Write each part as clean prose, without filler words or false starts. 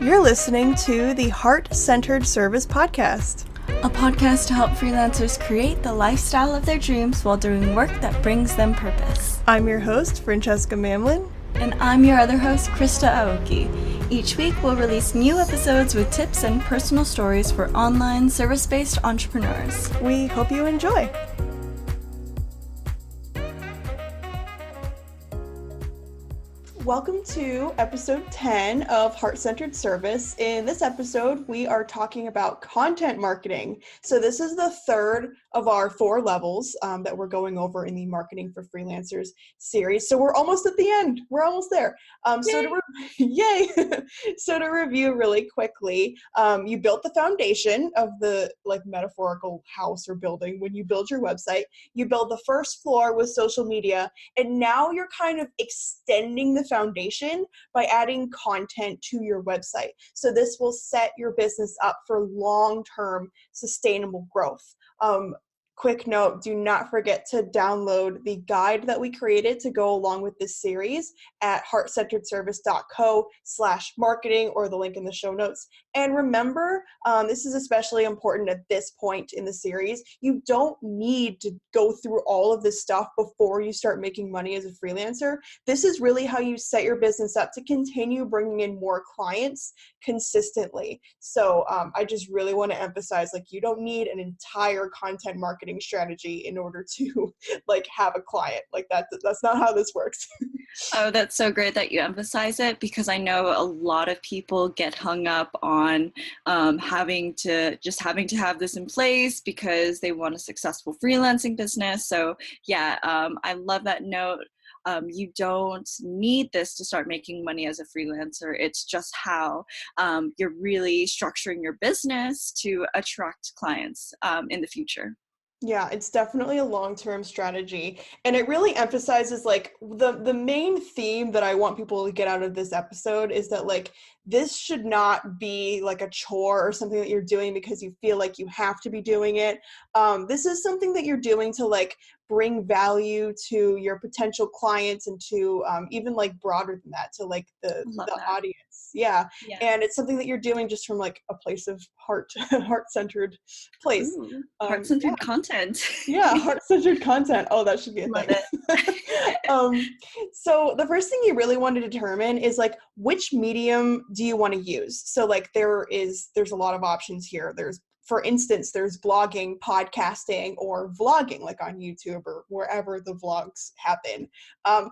You're listening to the Heart-Centered Service Podcast. A podcast to help freelancers create the lifestyle of their dreams while doing work that brings them purpose. I'm your host, Francesca Mamlin. And I'm your other host, Krista Aoki. Each week, we'll release new episodes with tips and personal stories for online service-based entrepreneurs. We hope you enjoy. Welcome to episode 10 of Heart-Centered Service. In this episode, we are talking about content marketing. So this is the third of our 4 levels that we're going over in the Marketing for Freelancers series. So we're almost at the end. We're almost there. Yay! So to review really quickly, you built the foundation of the metaphorical house or building when you build your website. You build the first floor with social media, and now you're kind of extending the foundation by adding content to your website. So this will set your business up for long-term sustainable growth. Quick note, do not forget to download the guide that we created to go along with this series at heartcenteredservice.co/marketing or the link in the show notes. And remember, this is especially important at this point in the series. You don't need to go through all of this stuff before you start making money as a freelancer. This is really how you set your business up to continue bringing in more clients consistently. So I just really want to emphasize, you don't need an entire content marketing strategy in order to have a client. That's not how this works. Oh, that's so great that you emphasize it, because I know a lot of people get hung up on having to have this in place because they want a successful freelancing business. So yeah, I love that note. You don't need this to start making money as a freelancer. It's just how you're really structuring your business to attract clients in the future. Yeah, it's definitely a long-term strategy. And it really emphasizes the main theme that I want people to get out of this episode is that this should not be a chore or something that you're doing because you feel like you have to be doing it. This is something that you're doing to bring value to your potential clients and to even broader than that, to the audience. Yeah. And it's something that you're doing just from a place of heart-centered place. Ooh, heart-centered content. Yeah, heart-centered content. Oh, that should be a Love thing. it. So the first thing you really want to determine is which medium do you want to use? So there's a lot of options here. For instance, there's blogging, podcasting, or vlogging, on YouTube or wherever the vlogs happen.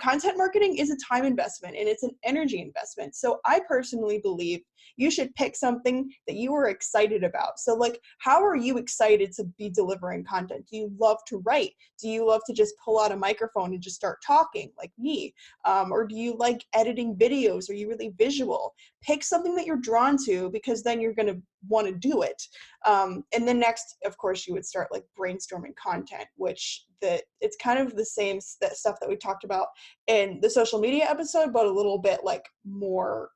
Content marketing is a time investment and it's an energy investment. So I personally believe you should pick something that you are excited about. So how are you excited to be delivering content? Do you love to write? Do you love to just pull out a microphone and just start talking like me? Or do you like editing videos? Are you really visual? Pick something that you're drawn to, because then you're going to want to do it. And then next, of course, you would start brainstorming content, which it's kind of the same stuff that we talked about in the social media episode, but a little bit more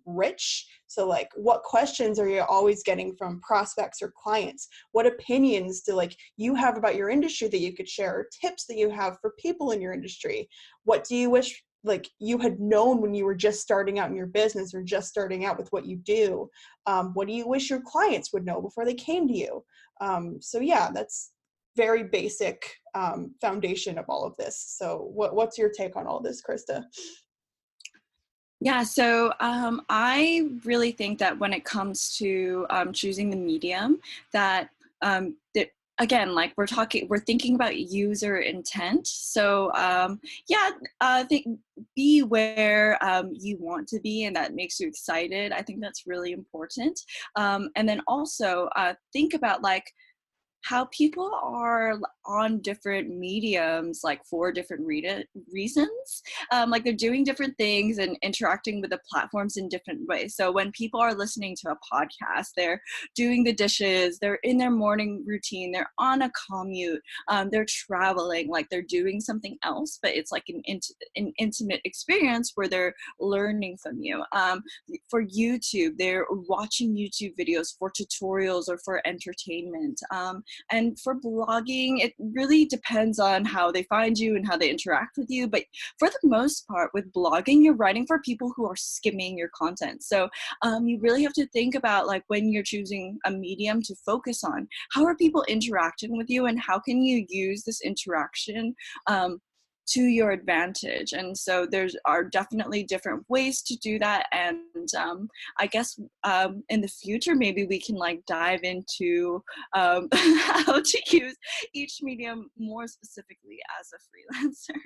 rich. So what questions are you always getting from prospects or clients? What opinions do you have about your industry that you could share, or tips that you have for people in your industry? What do you wish you had known when you were just starting out in your business or just starting out with what you do? What do you wish your clients would know before they came to you? So yeah, that's very basic foundation of all of this. So what's your take on all this, Krista? Yeah, so I really think that when it comes to choosing the medium, that again, we're thinking about user intent. So be where you want to be, and that makes you excited. I think that's really important. And then also think about how people are on different mediums, for different reasons. They're doing different things and interacting with the platforms in different ways. So when people are listening to a podcast, they're doing the dishes, they're in their morning routine, they're on a commute, they're traveling, they're doing something else, but it's an intimate experience where they're learning from you. For YouTube, they're watching YouTube videos for tutorials or for entertainment. And for blogging, it really depends on how they find you and how they interact with you. But for the most part, with blogging, you're writing for people who are skimming your content. So you really have to think about, like, when you're choosing a medium to focus on, how are people interacting with you, and how can you use this interaction to your advantage. And so there's are definitely different ways to do that. And I guess in the future, maybe we can like dive into how to use each medium more specifically as a freelancer.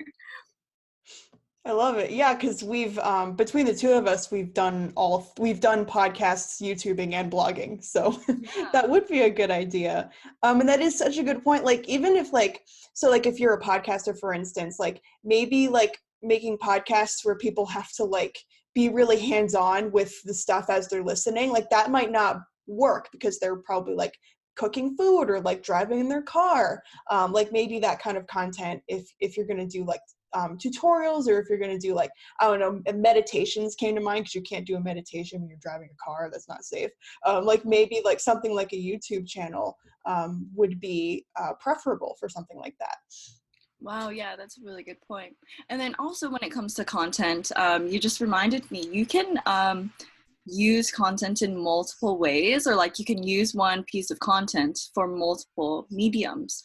I love it. Yeah, because we've between the two of us, we've done podcasts, YouTubing, and blogging. So Yeah. that would be a good idea. And that is such a good point. Like, even if if you're a podcaster, for instance, like maybe like making podcasts where people have to like be really hands-on with the stuff as they're listening, like that might not work because they're probably like cooking food or like driving in their car. Like maybe that kind of content, if you're going to do like tutorials, or if you're going to do like, I don't know, meditations came to mind because you can't do a meditation when you're driving a car. That's not safe. Like maybe like something like a YouTube channel would be preferable for something like that. Wow, yeah, that's a really good point. And then also when it comes to content, you just reminded me, you can use content in multiple ways, or like you can use one piece of content for multiple mediums.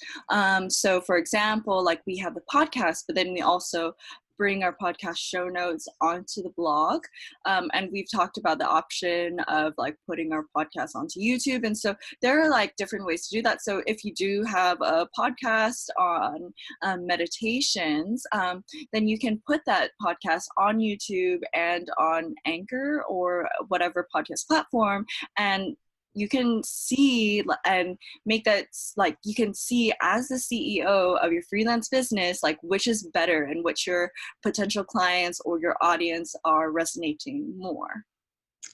So for example, like we have the podcast, but then we also bring our podcast show notes onto the blog. And we've talked about the option of like putting our podcast onto YouTube. And so there are like different ways to do that. So if you do have a podcast on meditations, then you can put that podcast on YouTube and on Anchor or whatever podcast platform, and you can see and make that, like, you can see as the CEO of your freelance business, like which is better and which your potential clients or your audience are resonating more.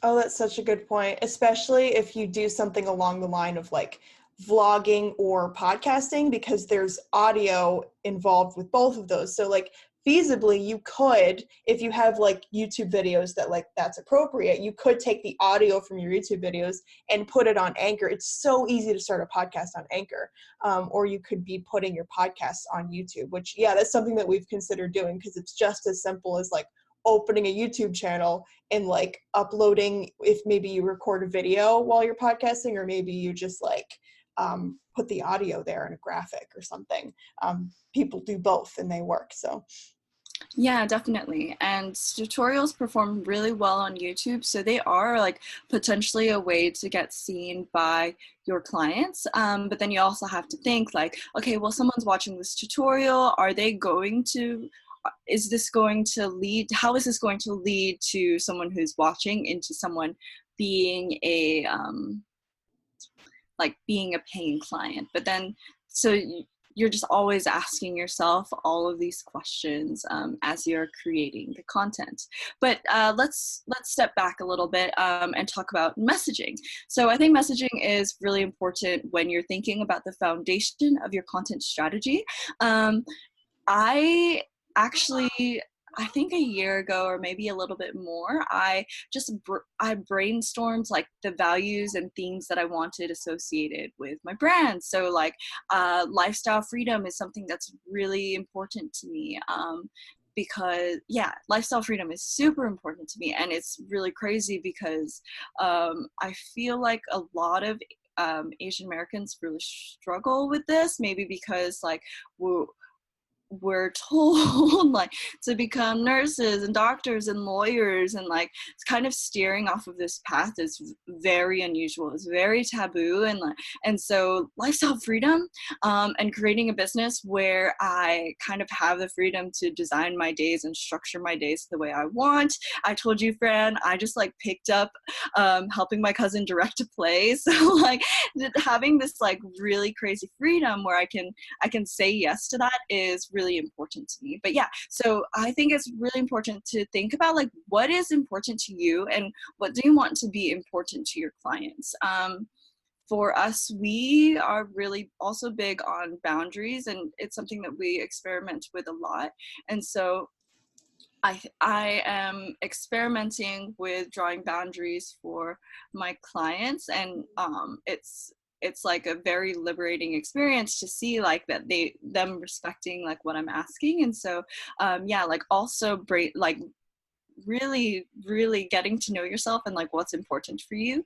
Oh, that's such a good point, especially if you do something along the line of like vlogging or podcasting, because there's audio involved with both of those. So like feasibly you could, if you have like YouTube videos that like that's appropriate, you could take the audio from your YouTube videos and put it on Anchor. It's so easy to start a podcast on Anchor. Or you could be putting your podcasts on YouTube, which, yeah, that's something that we've considered doing, because it's just as simple as like opening a YouTube channel and like uploading, if maybe you record a video while you're podcasting, or maybe you just like put the audio there in a graphic or something. People do both and they work. So Yeah, definitely. And tutorials perform really well on YouTube. So they are like potentially a way to get seen by your clients. But then you also have to think like, okay, well, someone's watching this tutorial. Are they going to, is this going to lead, how is this going to lead to someone who's watching into someone being a, like being a paying client? But then, so you're just always asking yourself all of these questions as you're creating the content. But let's step back a little bit and talk about messaging. So I think messaging is really important when you're thinking about the foundation of your content strategy. I actually, I think a year ago or maybe a little bit more, I brainstormed like the values and themes that I wanted associated with my brand. So like lifestyle freedom is something that's really important to me. Because yeah, lifestyle freedom is super important to me, and it's really crazy because I feel like a lot of Asian Americans really struggle with this, maybe because like we're told like to become nurses and doctors and lawyers, and like it's kind of steering off of this path is very unusual. It's very taboo. And so lifestyle freedom and creating a business where I kind of have the freedom to design my days and structure my days the way I want. I told you, Fran, I just like picked up helping my cousin direct a play. So like having this like really crazy freedom where I can say yes to that is really important to me. But yeah, so I think it's really important to think about like what is important to you and what do you want to be important to your clients. For us, we are really also big on boundaries, and it's something that we experiment with a lot. And so I am experimenting with drawing boundaries for my clients, and it's it's like a very liberating experience to see like that them respecting like what I'm asking. And so yeah, like also like really getting to know yourself and like what's important for you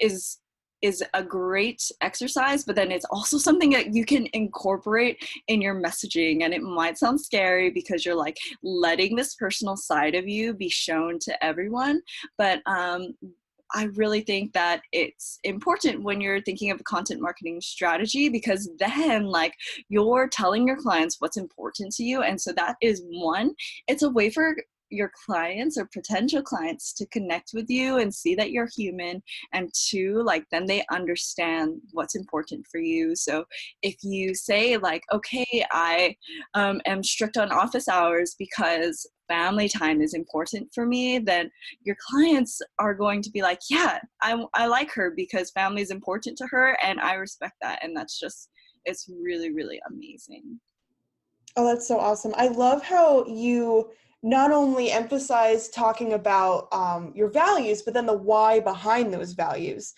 is a great exercise, but then it's also something that you can incorporate in your messaging. And it might sound scary because you're like letting this personal side of you be shown to everyone, but I really think that it's important when you're thinking of a content marketing strategy, because then like you're telling your clients what's important to you. And so that is one, it's a way for your clients or potential clients to connect with you and see that you're human. And two, like then they understand what's important for you. So if you say like, okay, I am strict on office hours because family time is important for me, then your clients are going to be like, yeah, I like her because family is important to her and I respect that. And that's just, it's really, really amazing. Oh, that's so awesome. I love how you not only emphasize talking about your values, but then the why behind those values.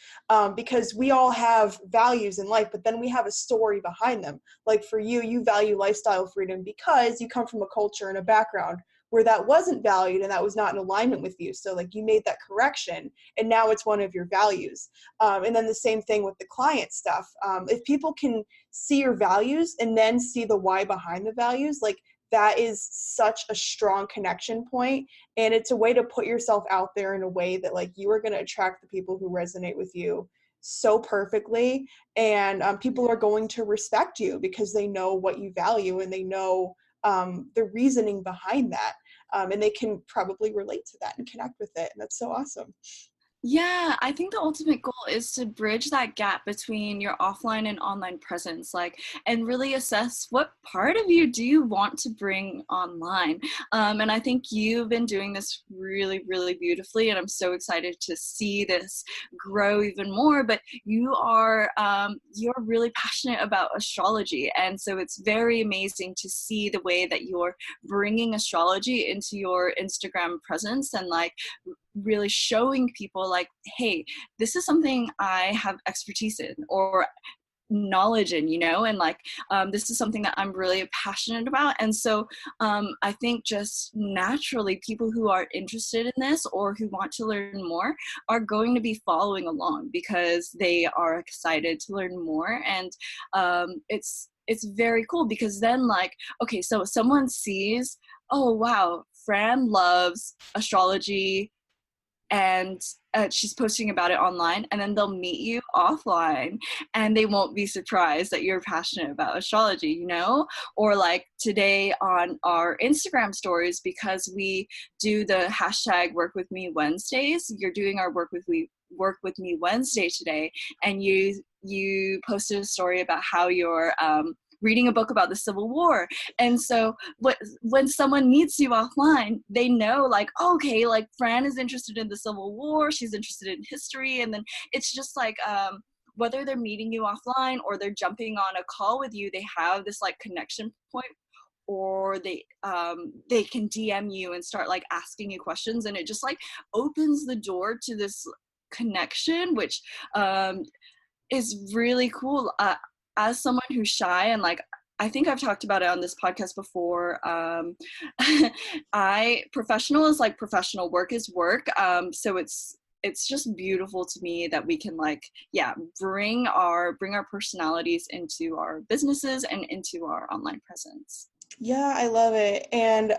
Because we all have values in life, but then we have a story behind them. Like for you, you value lifestyle freedom because you come from a culture and a background where that wasn't valued and that was not in alignment with you. So like you made that correction and now it's one of your values. And then the same thing with the client stuff. If people can see your values and then see the why behind the values, like that is such a strong connection point, and it's a way to put yourself out there in a way that like you are going to attract the people who resonate with you so perfectly, and people are going to respect you because they know what you value and they know the reasoning behind that, and they can probably relate to that and connect with it, and that's so awesome. Yeah, I think the ultimate goal is to bridge that gap between your offline and online presence, like, and really assess what part of you do you want to bring online. And I think you've been doing this really, really beautifully, and I'm so excited to see this grow even more. But you're really passionate about astrology, and so it's very amazing to see the way that you're bringing astrology into your Instagram presence and like really showing people like, hey, this is something I have expertise in or knowledge in, you know, and like this is something that I'm really passionate about. And so I think just naturally people who are interested in this or who want to learn more are going to be following along because they are excited to learn more. And it's very cool because then like, okay, so someone sees, oh wow, Fran loves astrology and she's posting about it online, and then they'll meet you offline and they won't be surprised that you're passionate about astrology, you know? Or like today on our Instagram stories, because we do the hashtag work with me Wednesdays, you're doing our work with me Wednesday today, and you posted a story about how you're reading a book about the Civil War. And so when someone meets you offline, they know like, okay, like Fran is interested in the Civil War, she's interested in history. And then it's just like, whether they're meeting you offline or they're jumping on a call with you, they have this like connection point, or they can DM you and start like asking you questions. And it just like opens the door to this connection, which is really cool. As someone who's shy and like, I think I've talked about it on this podcast before. Professional is like professional, work is work. So it's just beautiful to me that we can like, yeah, bring our personalities into our businesses and into our online presence. Yeah, I love it. And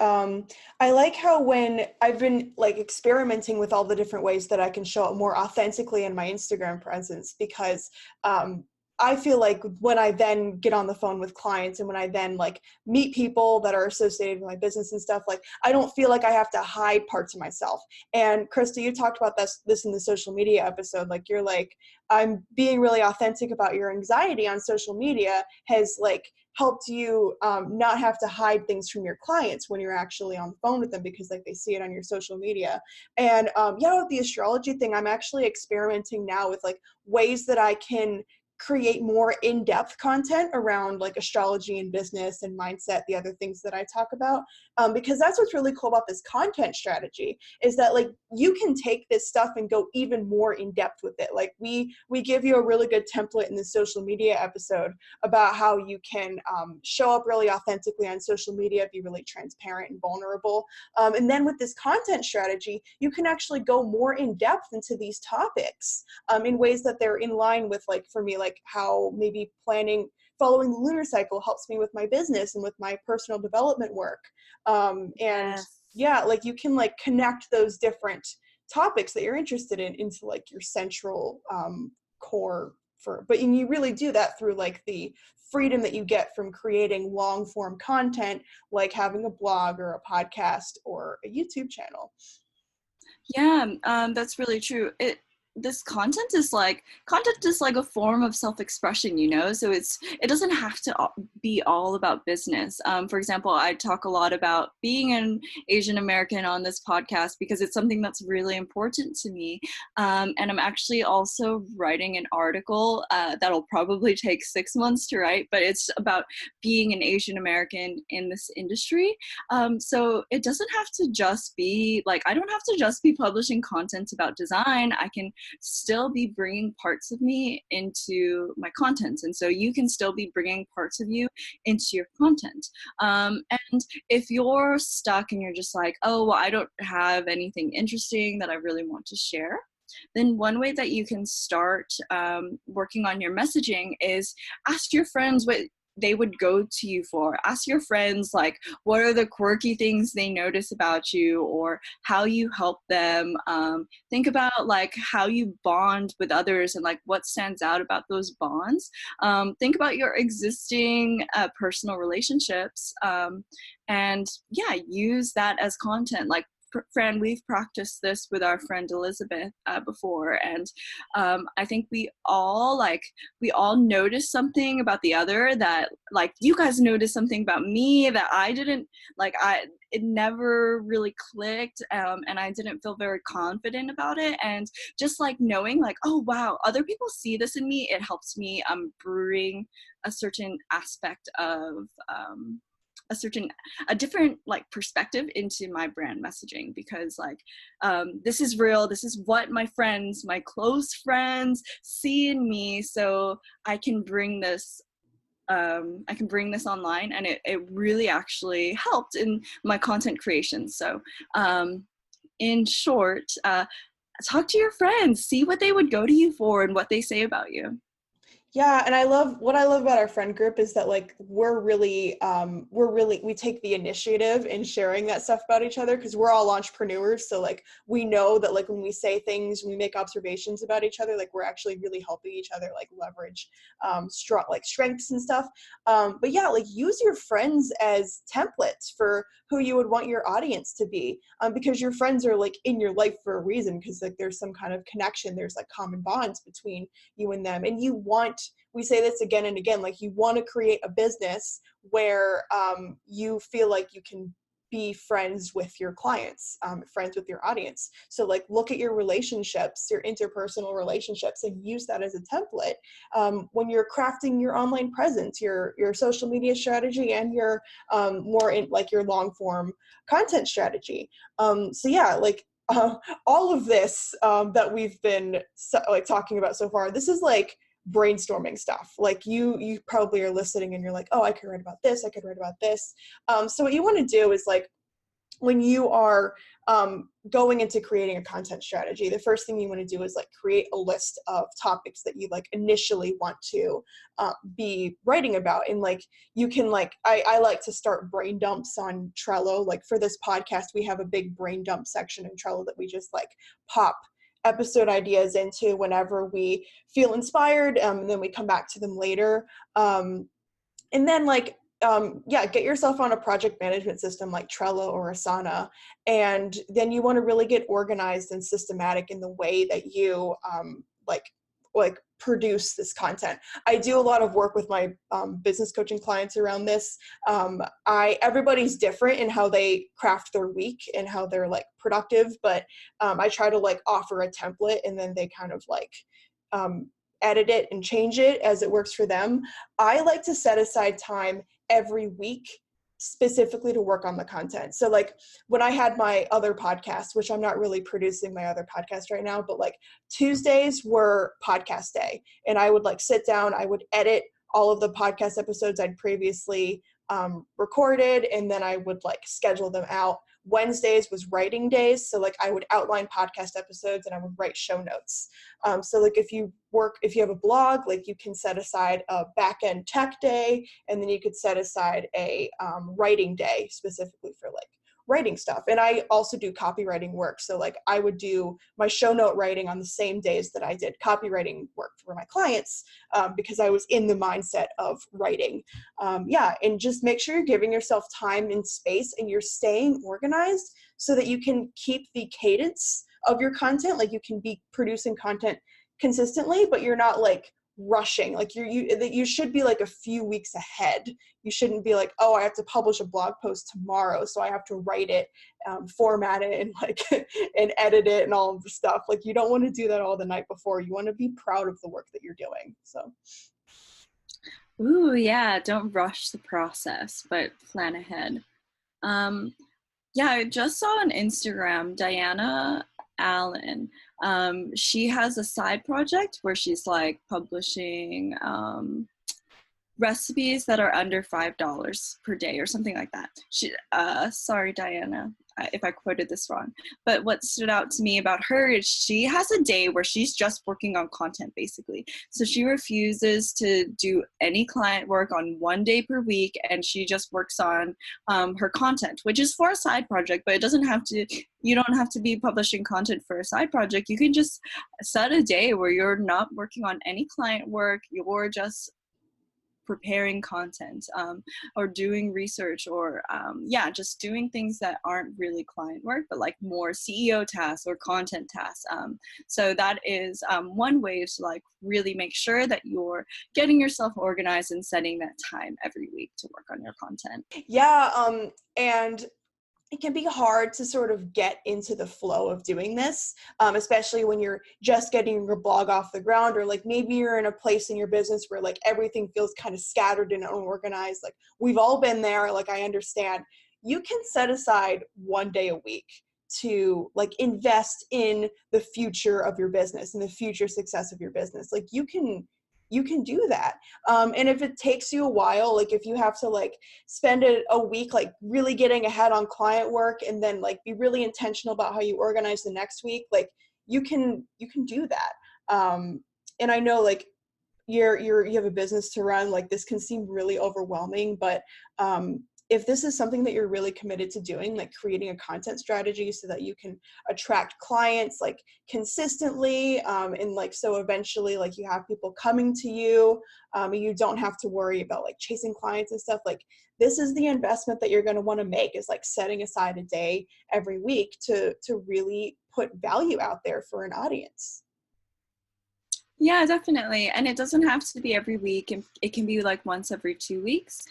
I like how when I've been like experimenting with all the different ways that I can show up more authentically in my Instagram presence, because I feel like when I then get on the phone with clients and when I then like meet people that are associated with my business and stuff, like I don't feel like I have to hide parts of myself. And Krista, you talked about this in the social media episode. Like you're like, I'm being really authentic about your anxiety on social media has like helped you not have to hide things from your clients when you're actually on the phone with them, because like they see it on your social media. And yeah, with the astrology thing, I'm actually experimenting now with like ways that I can create more in-depth content around like astrology and business and mindset, the other things that I talk about, because that's what's really cool about this content strategy, is that like you can take this stuff and go even more in depth with it. Like we give you a really good template in the social media episode about how you can show up really authentically on social media, be really transparent and vulnerable, and then with this content strategy you can actually go more in depth into these topics in ways that they're in line with, like for me, like how maybe following the lunar cycle helps me with my business and with my personal development work. And Yes. yeah, like you can like connect those different topics that you're interested in into like your central core and you really do that through like the freedom that you get from creating long form content, like having a blog or a podcast or a YouTube channel. Yeah, that's really true. This content is like a form of self-expression, you know. So it doesn't have to be all about business. For example, I talk a lot about being an Asian American on this podcast because it's something that's really important to me. And I'm actually also writing an article that'll probably take 6 months to write, but it's about being an Asian American in this industry. So it doesn't have to just be like, I don't have to just be publishing content about design. I can still be bringing parts of me into my content, and so you can still be bringing parts of you into your content. And if you're stuck and you're just like, oh, well, I don't have anything interesting that I really want to share, then one way that you can start working on your messaging is ask your friends what they would go to you for. Ask your friends, like, what are the quirky things they notice about you or how you help them. Think about like how you bond with others and like what stands out about those bonds. Think about your existing personal relationships, and yeah, use that as content. Like Fran, we've practiced this with our friend Elizabeth before, and I think we all notice something about the other that, like, you guys noticed something about me that I didn't, like, it never really clicked, and I didn't feel very confident about it. And just like knowing, like, oh wow, other people see this in me, it helps me bring a certain aspect of a different like perspective into my brand messaging, because like this is real, this is what my close friends see in me, so I can bring this online, and it really actually helped in my content creation. So in short, talk to your friends, see what they would go to you for and what they say about you. Yeah, and what I love about our friend group is that like we take the initiative in sharing that stuff about each other, because we're all entrepreneurs. So like we know that like when we say things, when we make observations about each other, like we're actually really helping each other like leverage strengths and stuff. But yeah, like use your friends as templates for who you would want your audience to be, because your friends are like in your life for a reason, because like there's some kind of connection, there's like common bonds between you and them, and we say this again and again, like you want to create a business where you feel like you can be friends with your clients, friends with your audience. So like look at your relationships, your interpersonal relationships, and use that as a template when you're crafting your online presence, your social media strategy, and your more in like your long form content strategy. So yeah, like all of this that we've been talking about so far, this is like brainstorming stuff. Like you probably are listening and you're like, oh, I could write about this, I could write about this. So what you want to do is like, when you are going into creating a content strategy, the first thing you want to do is like create a list of topics that you like initially want to be writing about. And like you can like I like to start brain dumps on Trello. Like for this podcast, we have a big brain dump section in Trello that we just like pop episode ideas into whenever we feel inspired, and then we come back to them later. And then like get yourself on a project management system like Trello or Asana, and then you want to really get organized and systematic in the way that you like produce this content. I do a lot of work with my business coaching clients around this. Everybody's different in how they craft their week and how they're like productive, but I try to like offer a template, and then they kind of like edit it and change it as it works for them. I like to set aside time every week specifically to work on the content. So like when I had my other podcast, which I'm not really producing my other podcast right now, but like Tuesdays were podcast day, and I would like sit down, I would edit all of the podcast episodes I'd previously recorded, and then I would like schedule them out. Wednesdays was writing days. So like I would outline podcast episodes and I would write show notes. So like if you have a blog, like you can set aside a back-end tech day, and then you could set aside a writing day specifically for like writing stuff. And I also do copywriting work. So like I would do my show note writing on the same days that I did copywriting work for my clients, because I was in the mindset of writing. And just make sure you're giving yourself time and space, and you're staying organized so that you can keep the cadence of your content. Like you can be producing content consistently, but you're not like rushing. Like you should be like a few weeks ahead. You shouldn't be like, oh, I have to publish a blog post tomorrow, so I have to write it, format it, and like and edit it and all of the stuff. Like you don't want to do that all the night before. You want to be proud of the work that you're doing. So Ooh, yeah, don't rush the process, but plan ahead. Yeah, I just saw on Instagram, Diana Allen. She has a side project where she's like publishing recipes that are under $5 per day or something like that. Sorry, Diana, if I quoted this wrong. But what stood out to me about her is she has a day where she's just working on content, basically. So she refuses to do any client work on one day per week, and she just works on her content, which is for a side project, but you don't have to be publishing content for a side project. You can just set a day where you're not working on any client work, you're just preparing content, or doing research, or just doing things that aren't really client work, but like more CEO tasks or content tasks. So that is one way to like really make sure that you're getting yourself organized and setting that time every week to work on your content. Yeah, and it can be hard to sort of get into the flow of doing this, especially when you're just getting your blog off the ground, or like maybe you're in a place in your business where like everything feels kind of scattered and unorganized. Like we've all been there. Like I understand. You can set aside one day a week to like invest in the future of your business and the future success of your business. Like you can do that. And if it takes you a while, like if you have to like spend a week like really getting ahead on client work, and then like be really intentional about how you organize the next week, like you can do that. And I know like you have a business to run, like this can seem really overwhelming, but if this is something that you're really committed to doing, like creating a content strategy so that you can attract clients like consistently, and like so eventually like you have people coming to you, and you don't have to worry about like chasing clients and stuff, like this is the investment that you're going to want to make, is like setting aside a day every week to really put value out there for an audience. Yeah, definitely. And it doesn't have to be every week. It can be like once every 2 weeks.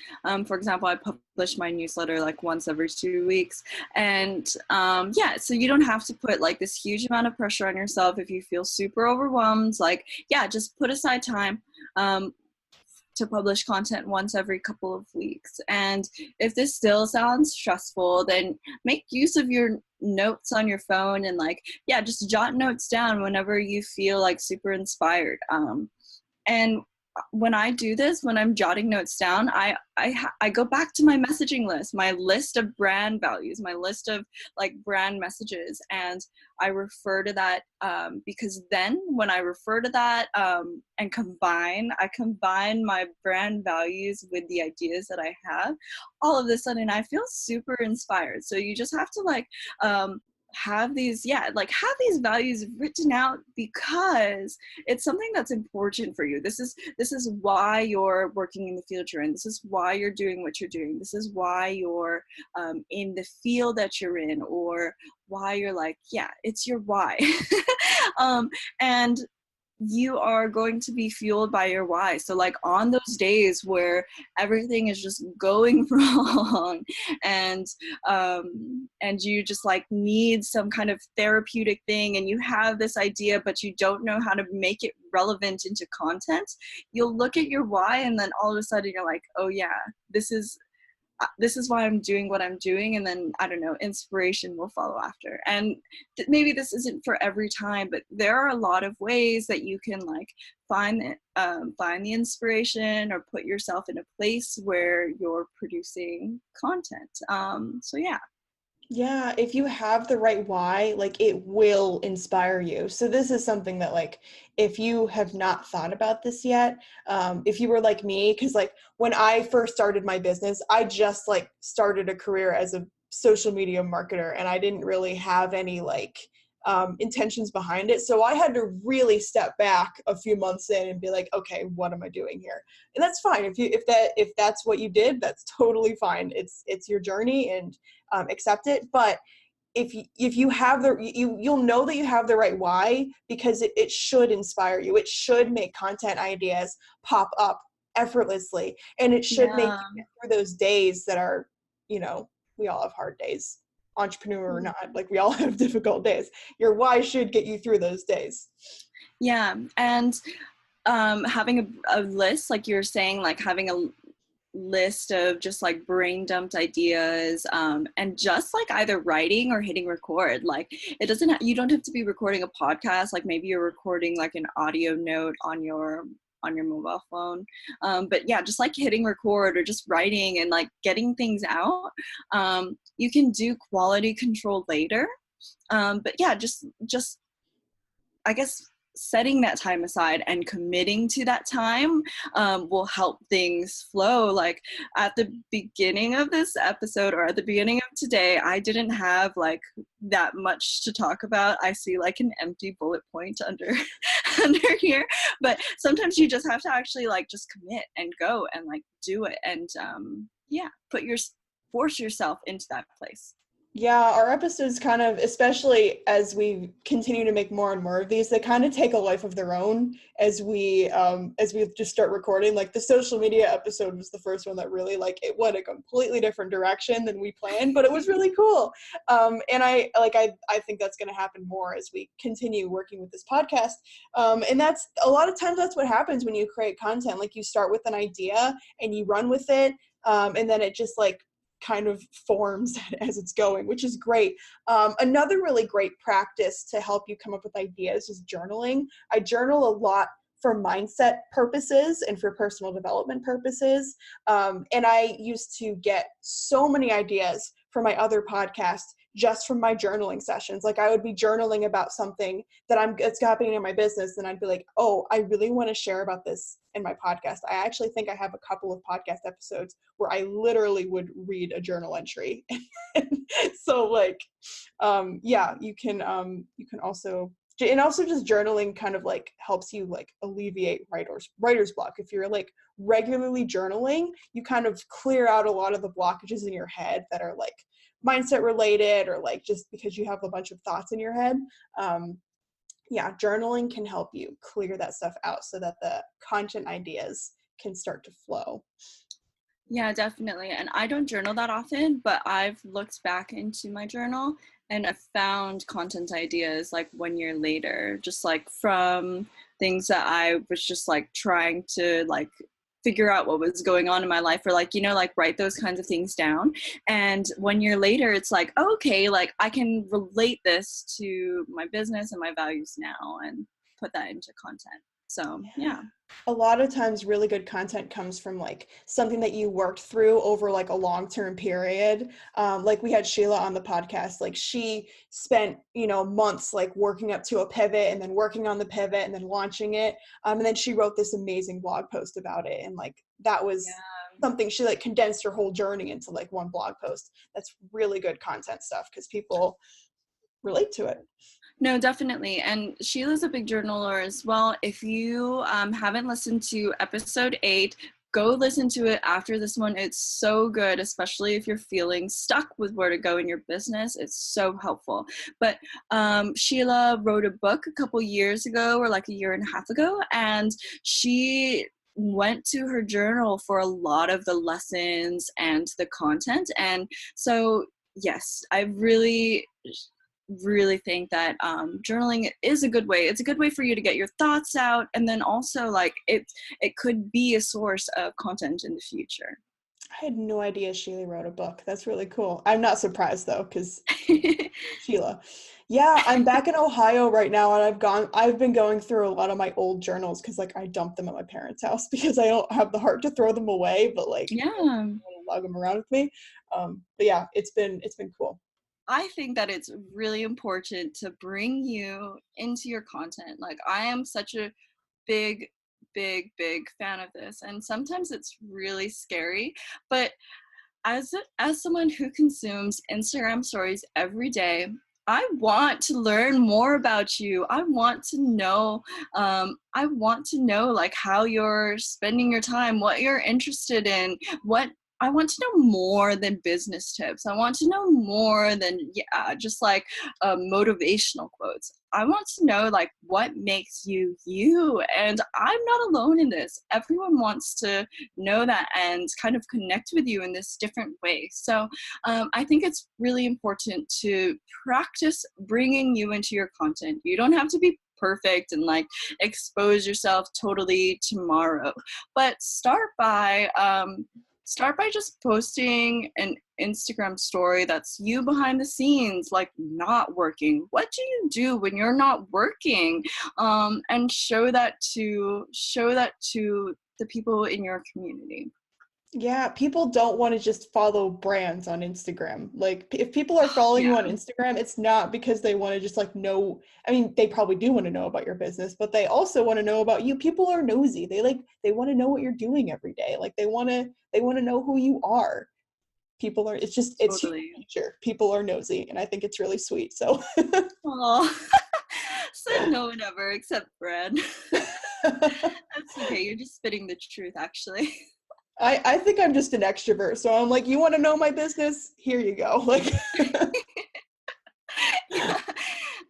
For example, I publish my newsletter like once every 2 weeks. And so you don't have to put like this huge amount of pressure on yourself if you feel super overwhelmed. Like, just put aside time to publish content once every couple of weeks. And if this still sounds stressful, then make use of your notes on your phone, and like, just jot notes down whenever you feel like super inspired. And when I do this, when I'm jotting notes down, I go back to my messaging list, my list of brand values, my list of like brand messages, and I refer to that, because then when I refer to that and I combine my brand values with the ideas that I have, all of a sudden I feel super inspired. So you just have to like have these values written out, because it's something that's important for you. This is why you're working in the field you're in. This is why you're doing what you're doing. This is why you're in the field that you're in, or why you're like, it's your why. And you are going to be fueled by your why. So like on those days where everything is just going wrong and you just like need some kind of therapeutic thing and you have this idea but you don't know how to make it relevant into content, you'll look at your why and then all of a sudden you're like, oh yeah, this is why I'm doing what I'm doing. And then, I don't know, inspiration will follow after. And maybe this isn't for every time, but there are a lot of ways that you can like find the inspiration or put yourself in a place where you're producing content. So yeah. Yeah, if you have the right why, like it will inspire you. So this is something that like if you have not thought about this yet, if you were like me, because like when I first started my business, I just like started a career as a social media marketer and I didn't really have any like intentions behind it. So I had to really step back a few months in and be like, okay, what am I doing here? And that's fine. If that's what you did, that's totally fine. It's your journey and accept it. But if you have you'll know that you have the right why because it should inspire you. It should make content ideas pop up effortlessly, and it should make Yeah. you get through those days that are, we all have hard days, entrepreneur or not. Like we all have difficult days. Your why should get you through those days. Yeah. And having a list, like you're saying, like having a list of just like brain dumped ideas, and just like either writing or hitting record. Like it doesn't you don't have to be recording a podcast. Like maybe you're recording like an audio note on your mobile phone, but yeah, just like hitting record or just writing and like getting things out. You can do quality control later, but yeah, just I guess setting that time aside and committing to that time will help things flow. Like at the beginning of this episode or at the beginning of today, I didn't have like that much to talk about. I see like an empty bullet point under under here, but sometimes you just have to actually like just commit and go and like do it and yeah, force yourself into that place. Yeah, our episodes kind of, especially as we continue to make more and more of these, they kind of take a life of their own as we just start recording. Like the social media episode was the first one that really like it went a completely different direction than we planned, but it was really cool. And I think that's going to happen more as we continue working with this podcast. And that's a lot of times that's what happens when you create content. Like you start with an idea and you run with it, and then it just like kind of forms as it's going, which is great. Another really great practice to help you come up with ideas is journaling. I journal a lot for mindset purposes and for personal development purposes. And I used to get so many ideas for my other podcast just from my journaling sessions. Like I would be journaling about something that's happening in my business. And I'd be like, oh, I really want to share about this in my podcast. I actually think I have a couple of podcast episodes where I literally would read a journal entry. So like, yeah, you can also, and also just journaling kind of like helps you like alleviate writer's block. If you're like regularly journaling, you kind of clear out a lot of the blockages in your head that are like mindset related or like just because you have a bunch of thoughts in your head. Yeah, journaling can help you clear that stuff out so that the content ideas can start to flow. Yeah, definitely. And I don't journal that often, but I've looked back into my journal and I've found content ideas like 1 year later, just like from things that I was just like trying to like figure out what was going on in my life or like, like write those kinds of things down. And 1 year later, it's like, okay, like I can relate this to my business and my values now and put that into content. So, yeah. A lot of times really good content comes from like something that you worked through over like a long-term period. Like we had Sheila on the podcast, like she spent, months like working up to a pivot and then working on the pivot and then launching it. And then she wrote this amazing blog post about it. And like, that was something she like condensed her whole journey into like one blog post. That's really good content stuff because people relate to it. No, definitely. And Sheila's a big journaler as well. If you haven't listened to episode 8, go listen to it after this one. It's so good, especially if you're feeling stuck with where to go in your business. It's so helpful. But Sheila wrote a book a couple years ago, or like a year and a half ago, and she went to her journal for a lot of the lessons and the content. And so, yes, I really think that journaling is a good way. It's a good way for you to get your thoughts out, and then also like it could be a source of content in the future. I had no idea Sheila wrote a book. That's really cool. I'm not surprised though, because Sheila. Yeah, I'm back in Ohio right now, and I've been going through a lot of my old journals because like I dumped them at my parents' house because I don't have the heart to throw them away, but like Yeah. I want to lug them around with me. But yeah, it's been cool. I think that it's really important to bring you into your content. Like, I am such a big, big fan of this, and sometimes it's really scary. But as someone who consumes Instagram stories every day, I want to learn more about you. I want to know. Like how you're spending your time, what you're interested in, what I want to know more than business tips. I want to know more than just like motivational quotes. I want to know like what makes you you, and I'm not alone in this. Everyone wants to know that and kind of connect with you in this different way. So I think it's really important to practice bringing you into your content. You don't have to be perfect and like expose yourself totally tomorrow, but start by just posting an Instagram story that's you behind the scenes, like not working. What do you do when you're not working? And show that to the people in your community. Yeah, people don't want to just follow brands on Instagram. Like, if people are following you Yeah, on Instagram, it's not because they want to just like know. I mean, they probably do want to know about your business, but they also want to know about you. People are nosy. They want to know what you're doing every day. Like, they want to know who you are. People are. It's human totally. nature. People are nosy, and I think it's really sweet. So. Oh, said no one ever except Fran. That's okay. You're just spitting the truth, actually. I think I'm just an extrovert, so I'm like, you want to know my business? Here you go. Like. Yeah.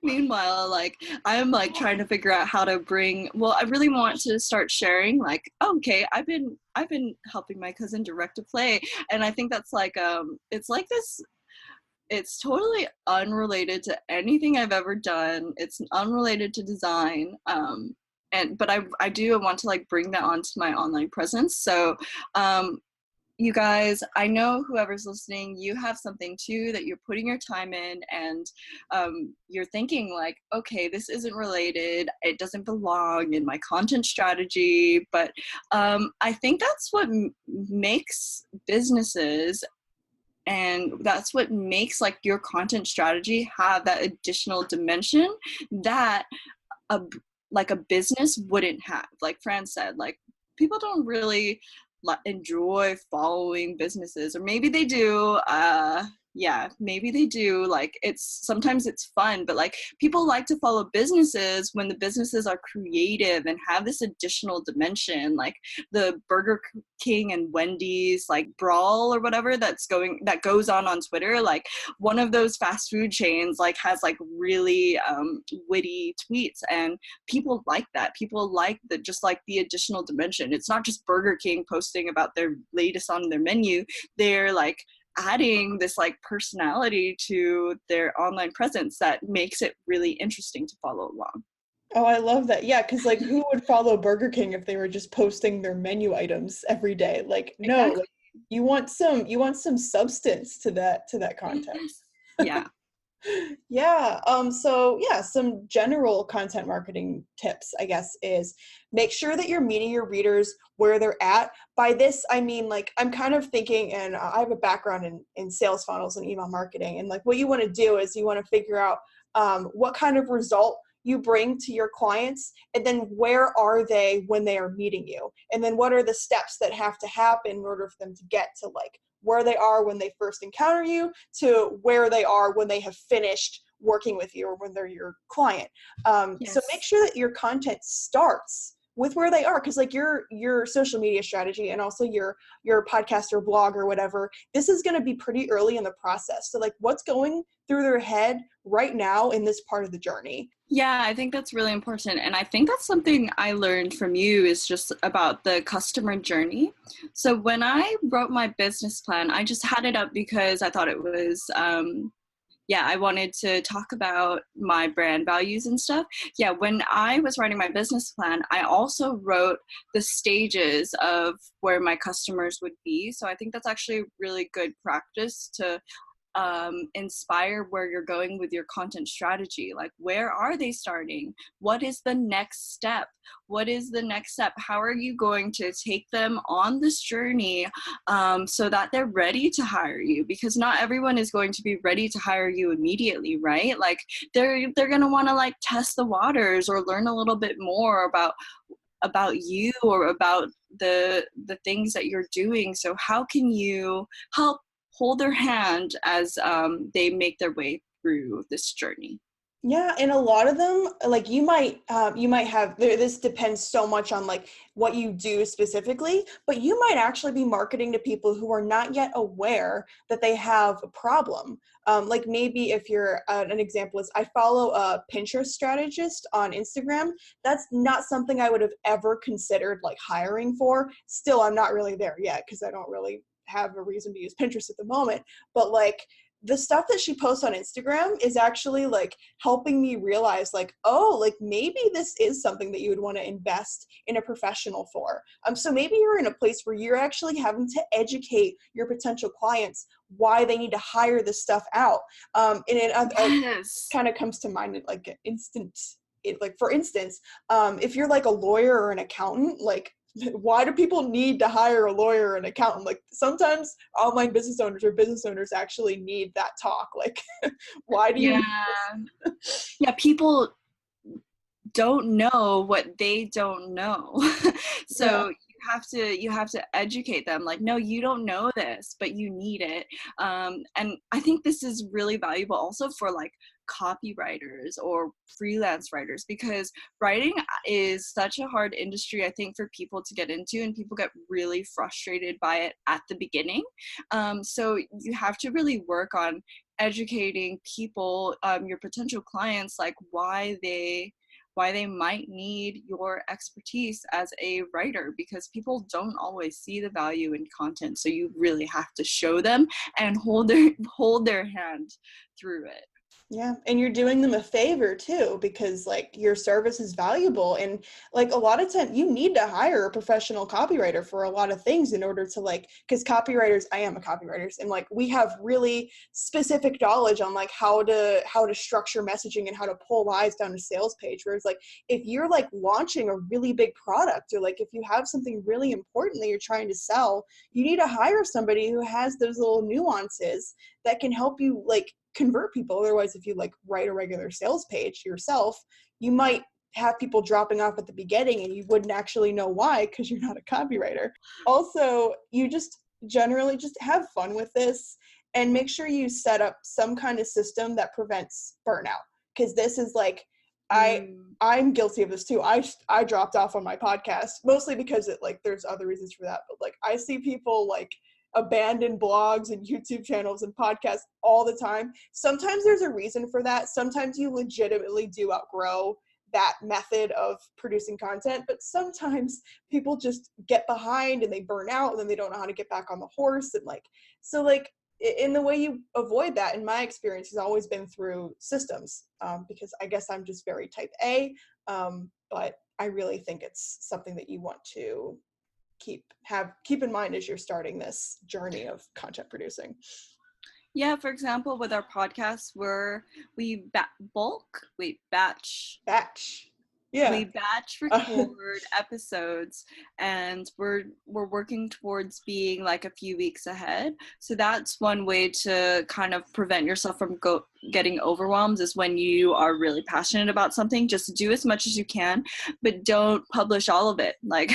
Meanwhile, like I'm like trying to figure out how to I really want to start sharing like, okay, I've been helping my cousin direct a play, and I think that's like it's like this, it's totally unrelated to anything I've ever done. It's unrelated to design. But I do want to like bring that onto my online presence. So you guys, I know whoever's listening, you have something too that you're putting your time in, and you're thinking like, okay, this isn't related, it doesn't belong in my content strategy. But I think that's what makes businesses, and that's what makes like your content strategy have that additional dimension that a like a business wouldn't have. Like Fran said, like people don't really enjoy following businesses, or maybe they do. Yeah, maybe they do. Like sometimes it's fun, but like people like to follow businesses when the businesses are creative and have this additional dimension, like the Burger King and Wendy's like brawl or whatever that goes on Twitter. Like one of those fast food chains like has like really witty tweets, and people like that. People like just like the additional dimension. It's not just Burger King posting about their latest on their menu. They're like adding this like personality to their online presence that makes it really interesting to follow along. Oh, I love that. Yeah, because like who would follow Burger King if they were just posting their menu items every day? Like, no, Exactly. like, you want some substance to that content. Yes. Yeah. Yeah. So yeah, some general content marketing tips, I guess, is make sure that you're meeting your readers where they're at. By this, I mean, like, I'm kind of thinking, and I have a background in sales funnels and email marketing. And like what you want to do is you want to figure out what kind of result you bring to your clients, and then where are they when they are meeting you? And then what are the steps that have to happen in order for them to get to like where they are when they first encounter you to where they are when they have finished working with you or when they're your client. So make Yes. sure that your content starts with where they are. Cause like your social media strategy and also your podcast or blog or whatever, this is going to be pretty early in the process. So like what's going through their head right now in this part of the journey? Yeah, I think that's really important. And I think that's something I learned from you is just about the customer journey. So when I wrote my business plan, I just had it up because I thought it was, I wanted to talk about my brand values and stuff. Yeah, when I was writing my business plan, I also wrote the stages of where my customers would be. So I think that's actually really good practice to inspire where you're going with your content strategy. Like, where are they starting? What is the next step? What is the next step? How are you going to take them on this journey so that they're ready to hire you? Because not everyone is going to be ready to hire you immediately, right? Like they're going to want to like test the waters or learn a little bit more about you or about the things that you're doing. So how can you help hold their hand as they make their way through this journey? Yeah, and a lot of them, like you might have, this depends so much on like what you do specifically, but you might actually be marketing to people who are not yet aware that they have a problem. Like maybe if you're, an example is I follow a Pinterest strategist on Instagram. That's not something I would have ever considered like hiring for. Still, I'm not really there yet because I don't really have a reason to use Pinterest at the moment, but like, the stuff that she posts on Instagram is actually like helping me realize like, oh, like maybe this is something that you would want to invest in a professional for. So maybe you're in a place where you're actually having to educate your potential clients why they need to hire this stuff out. And it kind of comes to mind like an instant, like for instance, if you're like a lawyer or an accountant, like why do people need to hire a lawyer or an accountant? Like sometimes online business owners or business owners actually need that talk. Like, why do you? Yeah, people don't know what they don't know. So you have to educate them like, no, you don't know this, but you need it. And I think this is really valuable also for like copywriters or freelance writers, because writing is such a hard industry, I think, for people to get into, and people get really frustrated by it at the beginning. So you have to really work on educating people, your potential clients, like why they might need your expertise as a writer, because people don't always see the value in content. So you really have to show them and hold their hand through it. Yeah. And you're doing them a favor too, because like your service is valuable. And like a lot of time you need to hire a professional copywriter for a lot of things in order to like, because copywriters, I am a copywriter, and like we have really specific knowledge on like how to structure messaging and how to pull lies down a sales page. Whereas like if you're like launching a really big product, or like if you have something really important that you're trying to sell, you need to hire somebody who has those little nuances that can help you like convert people. Otherwise, if you like write a regular sales page yourself, you might have people dropping off at the beginning and you wouldn't actually know why, because you're not a copywriter. Also, you just generally just have fun with this and make sure you set up some kind of system that prevents burnout, because this is like I'm guilty of this too. I dropped off on my podcast mostly because it like there's other reasons for that, but like I see people like abandon blogs and YouTube channels and podcasts all the time. Sometimes there's a reason for that. Sometimes you legitimately do outgrow that method of producing content, but sometimes people just get behind and they burn out and then they don't know how to get back on the horse. And like, so like in the way you avoid that, in my experience, has always been through systems, because I guess I'm just very type A, but I really think it's something that you want to keep in mind as you're starting this journey of content producing. Yeah, for example, with our podcast, we batch. Yeah. We batch record episodes, and we're working towards being like a few weeks ahead. So that's one way to kind of prevent yourself from getting overwhelmed, is when you are really passionate about something, just do as much as you can, but don't publish all of it. Like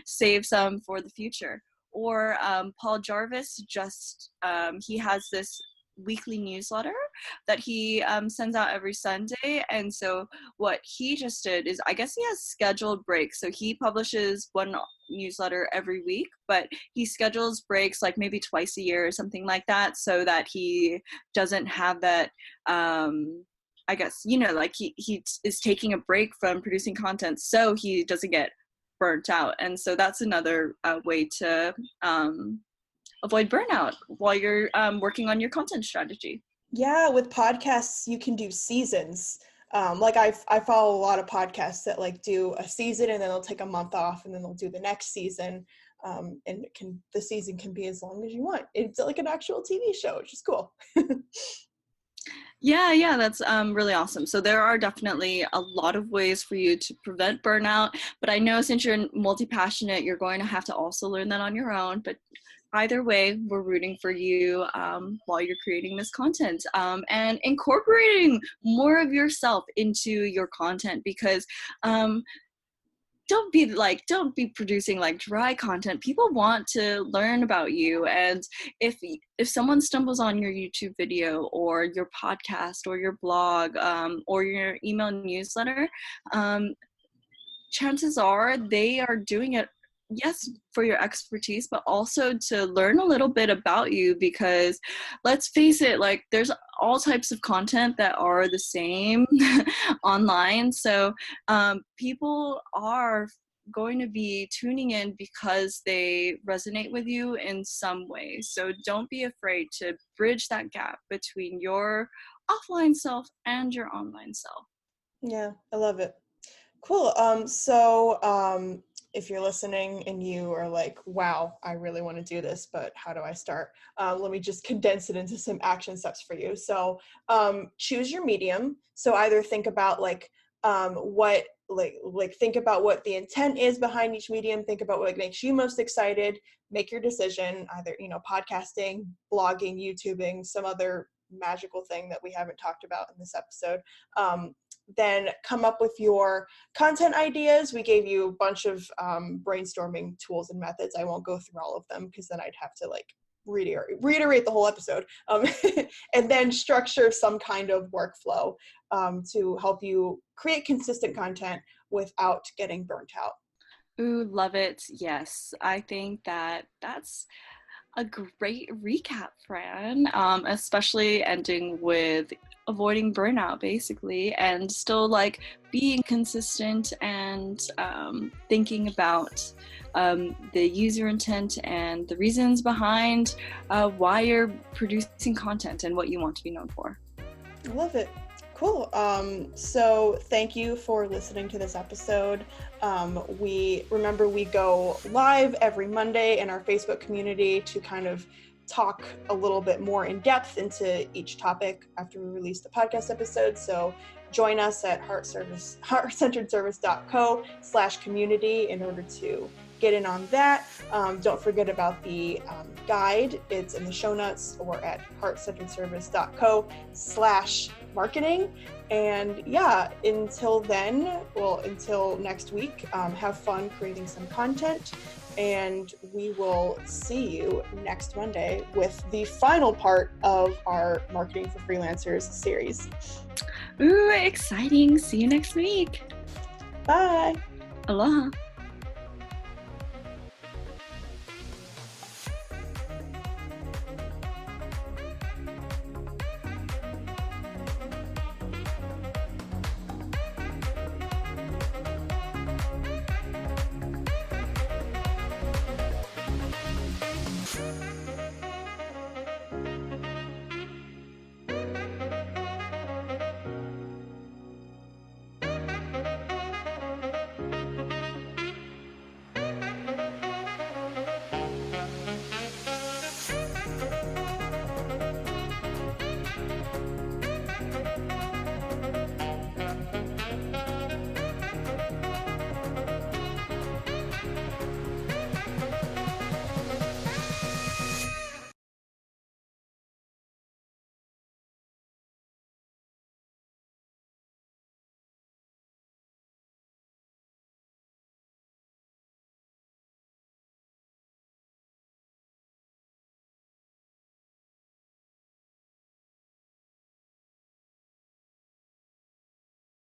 save some for the future. Or Paul Jarvis he has this weekly newsletter that he sends out every Sunday. And so what he just did is, I guess he has scheduled breaks. So he publishes one newsletter every week, but he schedules breaks like maybe twice a year or something like that, so that he doesn't have that I guess, like he is taking a break from producing content so he doesn't get burnt out. And so that's another way to avoid burnout while you're working on your content strategy. Yeah, with podcasts, you can do seasons. Like I follow a lot of podcasts that like do a season and then they'll take a month off and then they'll do the next season. And the season can be as long as you want. It's like an actual TV show, which is cool. Yeah, that's really awesome. So there are definitely a lot of ways for you to prevent burnout, but I know since you're multi-passionate, you're going to have to also learn that on your own. But either way, we're rooting for you while you're creating this content and incorporating more of yourself into your content, because don't be producing like dry content. People want to learn about you. And if someone stumbles on your YouTube video or your podcast or your blog or your email newsletter, chances are they are doing it, yes, for your expertise, but also to learn a little bit about you, because let's face it, like there's all types of content that are the same online. So people are going to be tuning in because they resonate with you in some way. So don't be afraid to bridge that gap between your offline self and your online self. Yeah, I love it. Cool. If you're listening and you are like, wow, I really want to do this, but how do I start? Let me just condense it into some action steps for you. So choose your medium. So either think about think about what the intent is behind each medium. Think about what makes you most excited. Make your decision, either, podcasting, blogging, YouTubing, some other magical thing that we haven't talked about in this episode. Then come up with your content ideas. We gave you a bunch of brainstorming tools and methods. I won't go through all of them because then I'd have to reiterate the whole episode. And then structure some kind of workflow to help you create consistent content without getting burnt out. Ooh, love it. Yes, I think that's a great recap, Fran, especially ending with avoiding burnout, basically, and still like being consistent and thinking about the user intent and the reasons behind why you're producing content and what you want to be known for. I love it. Cool. So thank you for listening to this episode. We go live every Monday in our Facebook community to kind of talk a little bit more in depth into each topic after we release the podcast episode. So join us at heartcenteredservice.co/community in order to get in on that. Don't forget about the guide. It's in the show notes or at heartcenteredservice.co/marketing. And yeah, until next week, have fun creating some content, and we will see you next Monday with the final part of our Marketing for Freelancers series. Ooh, exciting. See you next week. Bye. Aloha.